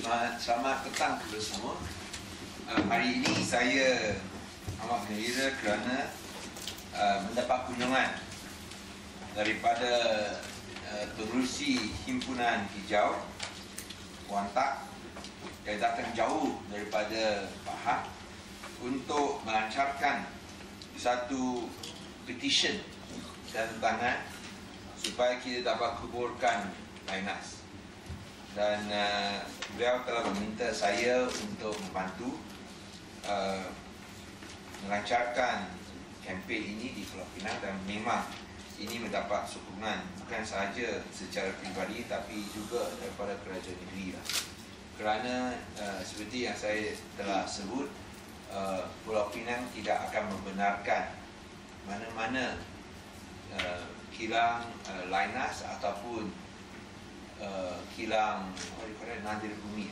Selamat petang kepada semua. Hari ini saya amat gembira kerana mendapat kunjungan daripada pengerusi Himpunan Hijau Puan Tak yang datang jauh daripada Pahang untuk melancarkan satu petition dan tangan supaya kita dapat kuburkan Lynas. Dan beliau telah meminta saya untuk membantu melancarkan kempen ini di Pulau Pinang, dan memang ini mendapat sokongan bukan sahaja secara peribadi tapi juga daripada kerajaan negeri lah. Kerana seperti yang saya telah sebut, Pulau Pinang tidak akan membenarkan mana-mana kilang Lynas ataupun kilang nadir bumi.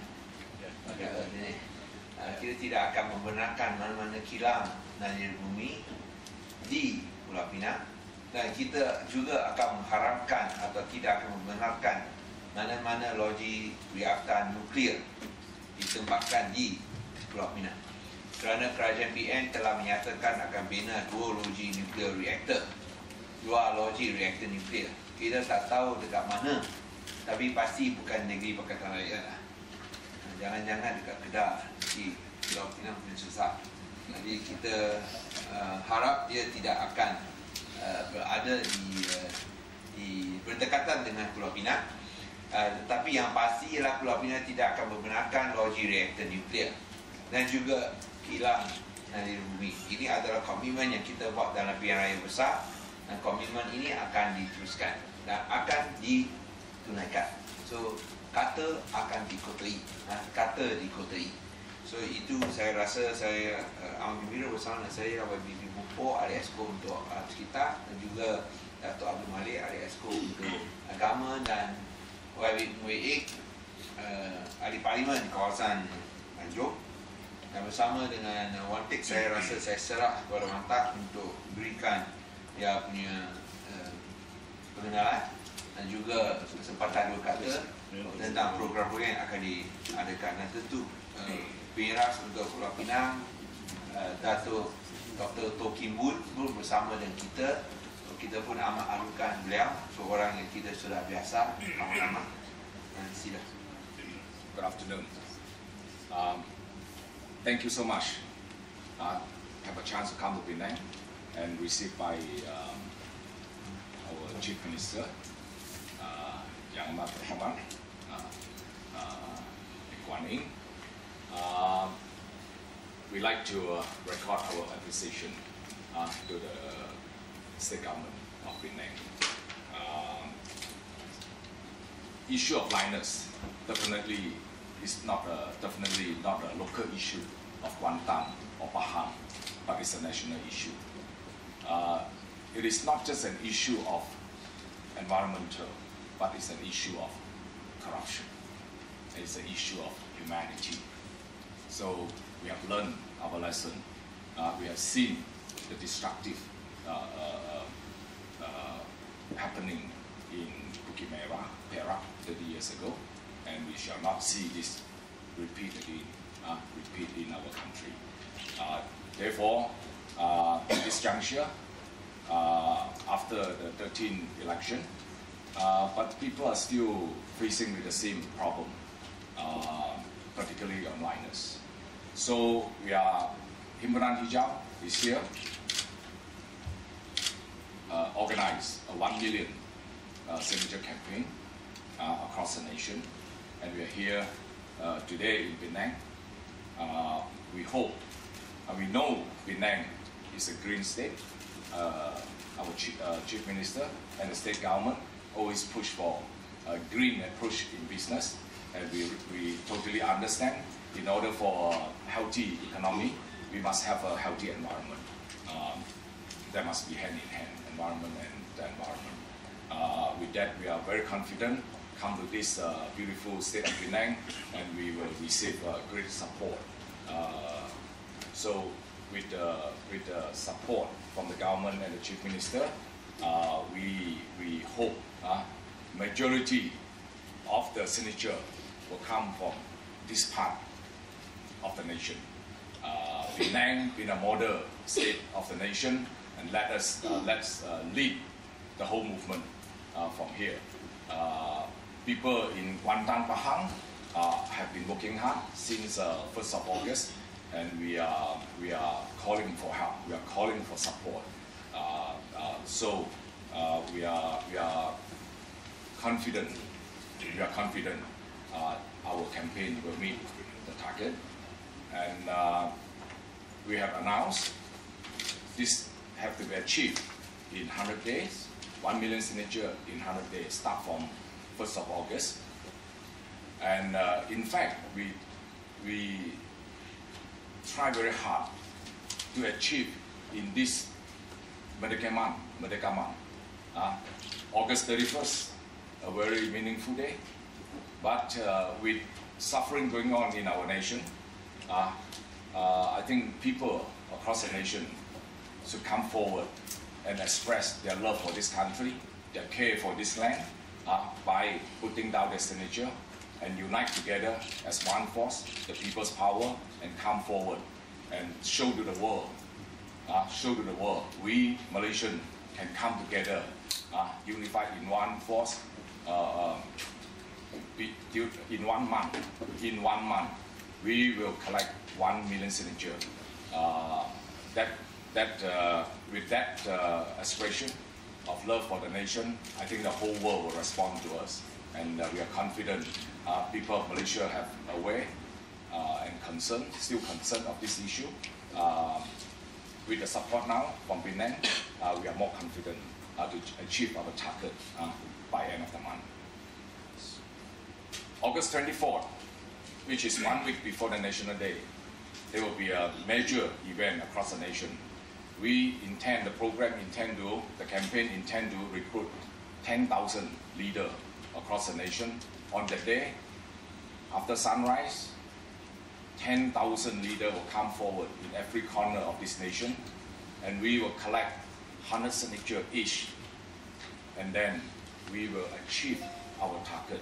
Kita tidak akan membenarkan mana-mana kilang nadir bumi di Pulau Pinang, dan kita juga akan mengharamkan atau tidak akan membenarkan mana-mana loji reaktor nuklear ditempatkan di Pulau Pinang. Kerana kerajaan PN telah menyatakan akan bina 2 loji nuklear reaktor, 2 loji reaktor nuklear. Kita tak tahu dekat mana, tapi pasti bukan negeri Pakatan Rakyat lah. Jangan-jangan dekat Kedah di Pulau Pinang susah. Jadi kita harap dia tidak akan berada di berdekatan dengan Pulau Pinang. Tetapi yang pasti ialah Pulau Pinang tidak akan membenarkan loji reaktor nuklear dan juga kilang nadir bumi. Ini adalah komitmen yang kita buat dalam pilihan raya besar, dan komitmen ini akan diteruskan dan akan ditunaikan. So, kata akan dikotai, kata dikotai. So, itu saya rasa saya amat gembira bersama dengan saya YB Bupo, ahli Esko untuk kita, dan juga Dato' Abdul Malik, ahli Esko untuk agama, dan YB Mueik, ahli parlimen di kawasan Tanjung. Dan bersama dengan Wan Tek, saya rasa saya serah kepada Wan Tak untuk berikan dia punya pengenalan dan juga kesempatan 2 kata tentang program-program yang akan diadakan. Dan tentu Peras untuk Pulau Pinang, Dato' Dr. Toh Kim Boon bersama dengan kita. Kita pun amat alukan beliau, seorang yang kita sudah biasa lama-lama. Sila. Good afternoon. Thank you so much. Have a chance to come to Penang and received by our Chief Minister, Yang Amat Berhormat Kuan Ing. We like to record our appreciation to the state government of Penang. Issue of Lynas definitely is definitely not a local issue of Kuantan or Pahang, but it's a national issue. It is not just an issue of environmental, but it's an issue of corruption. It's an issue of humanity. So we have learned our lesson. We have seen the destructive happening in Bukit Merah, Perak 30 years ago, and we shall not see this repeat again, repeat in our country. Therefore, at this juncture, after the 13th election, but people are still facing with the same problem, particularly on Lynas. So we are, Himpunan Hijau is here, organized a 1 million signature campaign across the nation, and we are here today in Penang. We hope, we know Penang is a green state. Our Chief Minister and the state government always push for a green approach in business, and we totally understand. In order for a healthy economy, we must have a healthy environment. There must be hand in hand, environment and the environment. With that, we are very confident. Come to this beautiful state of Penang, and we will receive great support. So, with the support from the government and the Chief Minister, we hope majority of the signature will come from this part of the nation. Penang being a model state of the nation, and let's lead the whole movement from here. People in Kuantan Pahang have been working hard since 1st of August, and we are calling for help. We are calling for support. So we are confident. We are confident our campaign will meet the target, and we have announced this have to be achieved in 100 days. 1 million signature in 100 days, start from 1st of August. And in fact, we try very hard to achieve in this Merdeka month, August 31st, a very meaningful day. But with suffering going on in our nation, I think people across the nation should come forward and express their love for this country, their care for this land, by putting down their signature and unite together as one force, the people's power, and come forward and show to the world, we Malaysians can come together, unified in one force, in 1 month. In 1 month, we will collect 1 million signature. With that aspiration of love for the nation, I think the whole world will respond to us, and we are confident. People of Malaysia have aware and still concerned of this issue. With the support now from Penang, we are more confident to achieve our target by end of the month. August 24th, which is 1 week before the National Day, there will be a major event across the nation. The campaign intend to recruit 10,000 leaders across the nation. On that day, after sunrise, 10,000 leaders will come forward in every corner of this nation, and we will collect 100 signatures each, and then we will achieve our target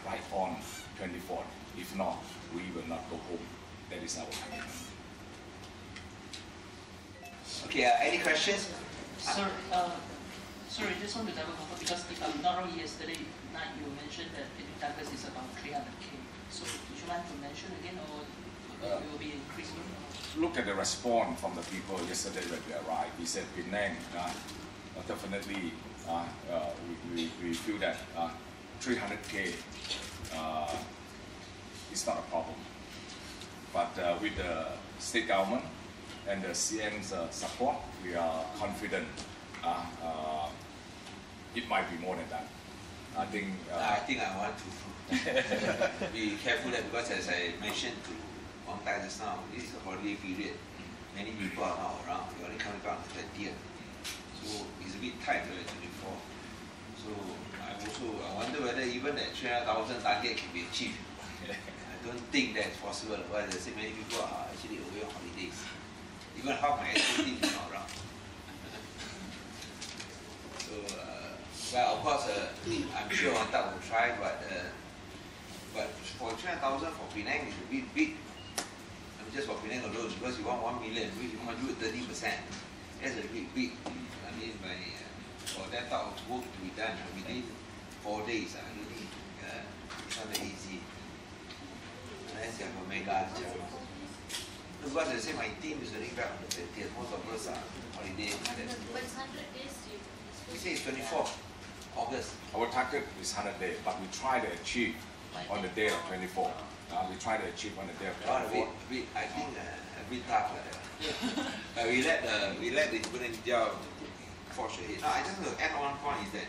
right on 24th. If not, we will not go home. That is our commitment. Okay, any questions? Sorry, just want to double confirm, because if I'm not wrong, yesterday night you mentioned that the target is about 300K. So would you like to mention again, or it will be increasing? Look at the response from the people yesterday when we arrived. We said Penang, definitely we feel that 300K is not a problem. But with the state government and the CM's support, we are confident it might be more than that. I think I want to be careful that, because as I mentioned to Wang Tai just now, this is a holiday period. Many people are not around. We only coming back on the 30th. So it's a bit tight for 24. So I wonder whether even that 300,000 target can be achieved. I don't think that's possible, because I say many people are actually away on holidays. Even half my team is not around. So, well, of course, I'm sure Wang Tai will try, but for 300,000 for Penang is a bit big. I mean, just for Penang alone, because you want 1 million, we contribute 30%. That's a bit big. I mean, for that type of work to be done within 4 days, I don't think it's not that easy. Unless you have a mega job. Because I say my team is running back on the 30th. Most of us are on holiday. But it's 100 days. We say it's 24th August. our target is 100 days, but we try to achieve on the day of 24. We try to achieve on the day of 24. I think a bit tough. We let the Himpunan Hijau forge ahead. Now, I just want to add one point is that,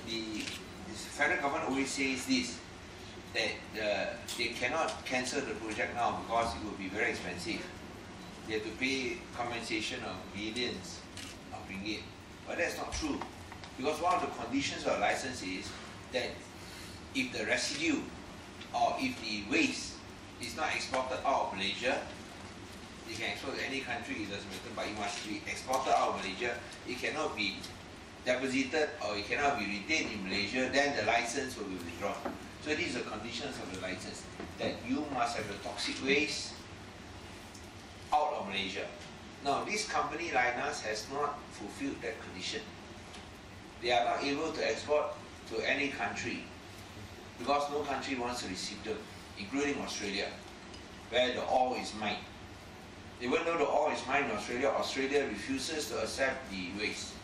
the federal government always says this, that they cannot cancel the project now because it will be very expensive. They have to pay compensation of millions of ringgit. But that's not true, because one of the conditions of a license is that if the residue or if the waste is not exported out of Malaysia, you can export to any country, it doesn't matter, but it must be exported out of Malaysia. It cannot be deposited or it cannot be retained in Malaysia, then the license will be withdrawn. So these are conditions of the license, that you must have the toxic waste out of Malaysia. Now this company Lynas has not fulfilled that condition. They are not able to export to any country because no country wants to receive them, including Australia, where the ore is mined. Even though the ore is mined in Australia, Australia refuses to accept the waste.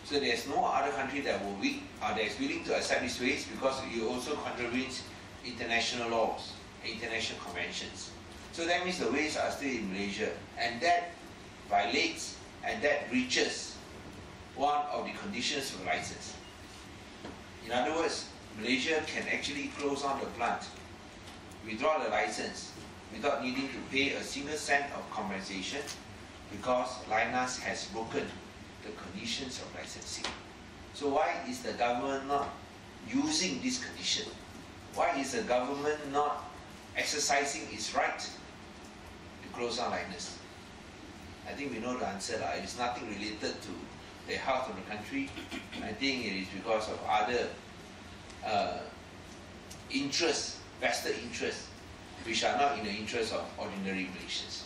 So there's no other country that is willing to accept this waste because it also contravenes international laws and international conventions. So that means the waste are still in Malaysia, and that violates and that breaches one of the conditions of license. In other words, Malaysia can actually close down the plant, withdraw the license without needing to pay a single cent of compensation because Lynas has broken the conditions of licensing. So why is the government not using this condition? Why is the government not exercising its right to close down Lynas? I think we know the answer. It is nothing related to the health of the country. I think it is because of other interests, vested interests, which are not in the interest of ordinary Malaysians.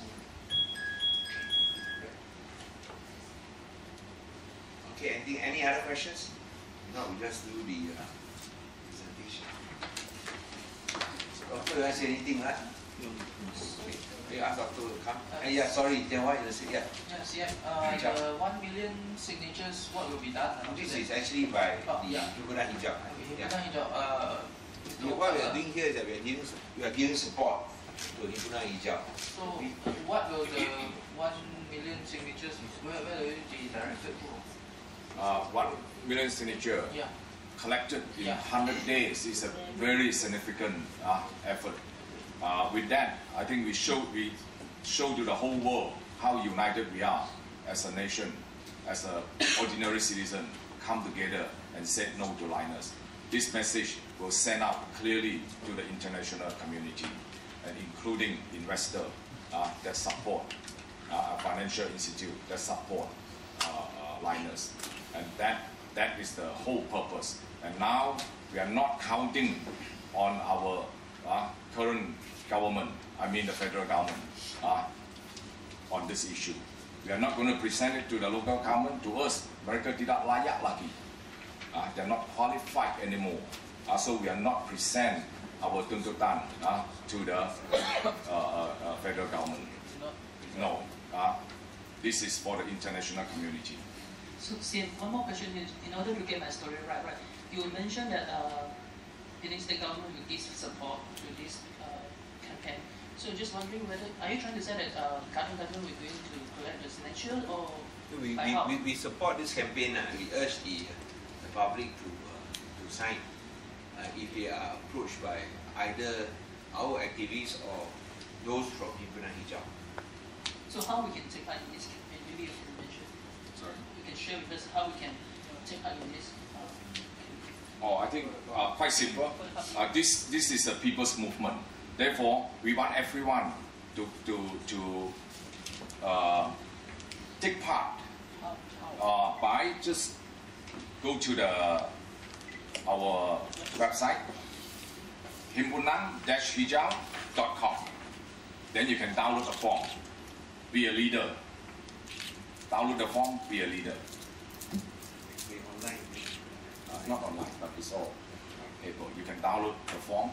Okay, any other questions? No, we just do the presentation. So, Doctor, you want to say anything, right? You ask Doctor to come. Yeah, sorry, then what you say? Yeah. Yes, yeah. The 1 million signatures, what will be done? This is actually by the Himpunan Hijau. Himpunan Hijau. What we are doing here is that we are giving support to Himpunan Hijau. So, what will the 1 million signatures, where will it be directed to? 1 million signature collected in 100 days is a very significant effort. With that, I think we show to the whole world how united we are as a nation, as an ordinary citizen, come together and say no to Lynas. This message will send out clearly to the international community, and including investors that support a financial institute that support Lynas. And that is the whole purpose. And now we are not counting on our current government, I mean the federal government, on this issue. We are not going to present it to the local government. To us, mereka tidak layak lagi. They are not qualified anymore. So we are not present our tuntutan to the federal government. No. This is for the international community. So, one more question is, in order to get my story right, you mentioned that the state government will give support to this campaign. So, just wondering whether, are you trying to say that current government will going to collect the signature, or we support this campaign. We urge the public to sign if they are approached by either our activists or those from Himpunan Hijau. So, how we can take part in this campaign? Maybe you can mention. Sorry. Share with us how we can take part in this. I think quite simple. This is a people's movement. Therefore, we want everyone to take part by just go to our website himpunan-hijau.com. Then you can download the form. Be a leader. Download the form, be a leader. Online. Not online, but it's all paper. You can download the form